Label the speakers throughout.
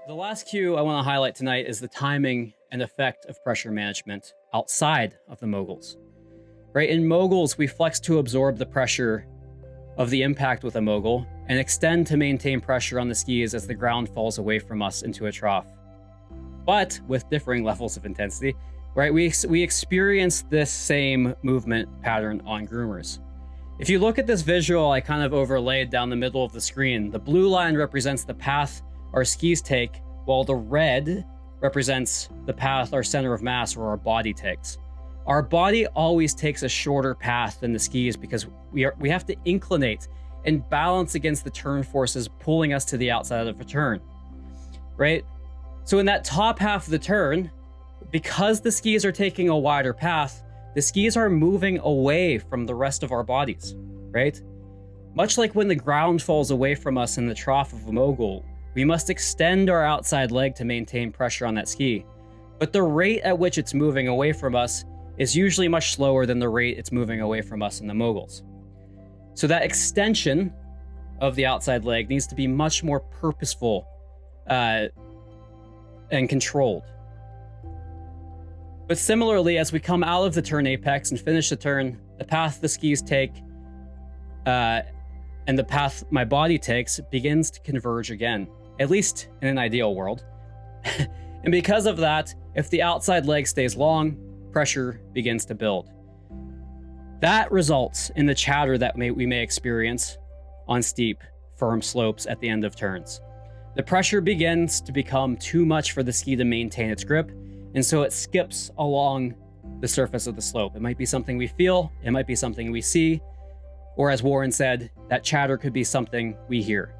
Speaker 1: The last cue I want to highlight tonight is the timing and effect of pressure management outside of the moguls. Right? In moguls, we flex to absorb the pressure of the impact with a mogul and extend to maintain pressure on the skis as the ground falls away from us into a trough. But with differing levels of intensity, right? We experience this same movement pattern on groomers. If you look at this visual I kind of overlaid down the middle of the screen, the blue line represents the path our skis take, while the red represents the path our center of mass or our body takes. Our body always takes a shorter path than the skis because we have to inclinate and balance against the turn forces pulling us to the outside of a turn, right? So in that top half of the turn, because the skis are taking a wider path, the skis are moving away from the rest of our bodies, right? Much like when the ground falls away from us in the trough of a mogul, we must extend our outside leg to maintain pressure on that ski. But the rate at which it's moving away from us is usually much slower than the rate it's moving away from us in the moguls. So that extension of the outside leg needs to be much more purposeful and controlled. But similarly, as we come out of the turn apex and finish the turn, the path the skis take and the path my body takes begins to converge again, at least in an ideal world. And because of that, if the outside leg stays long, pressure begins to build. That results in the chatter that we may experience on steep, firm slopes at the end of turns. The pressure begins to become too much for the ski to maintain its grip, and so it skips along the surface of the slope. It might be something we feel, it might be something we see, or as Warren said, that chatter could be something we hear.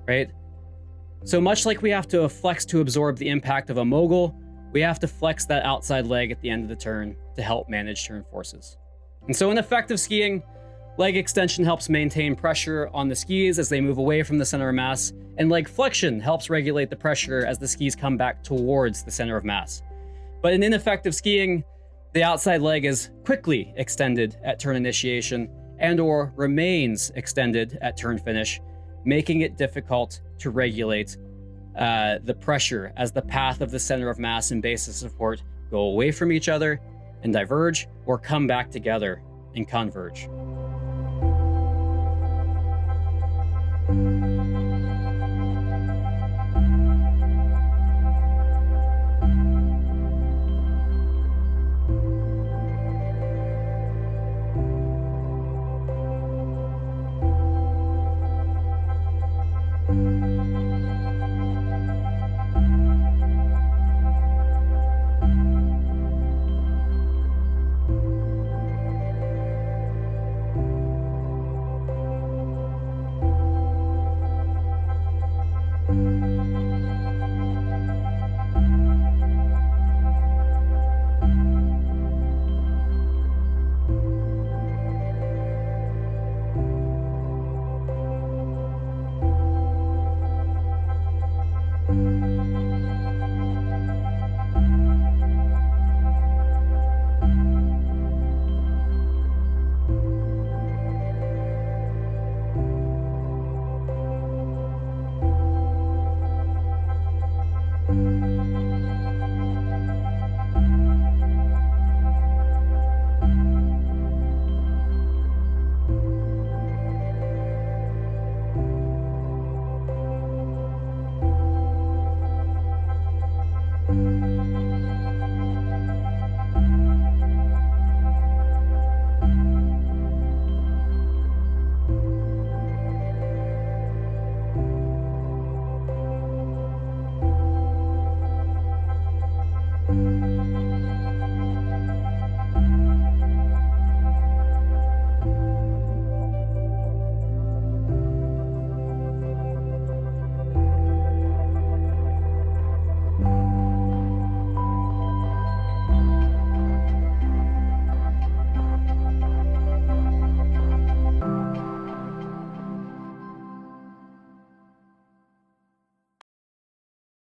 Speaker 1: Right? So much like we have to flex to absorb the impact of a mogul, we have to flex that outside leg at the end of the turn to help manage turn forces. And so in effective skiing, leg extension helps maintain pressure on the skis as they move away from the center of mass, and leg flexion helps regulate the pressure as the skis come back towards the center of mass. But in ineffective skiing, the outside leg is quickly extended at turn initiation and/or remains extended at turn finish, making it difficult to regulate the pressure as the path of the center of mass and base of support go away from each other and diverge, or come back together and converge.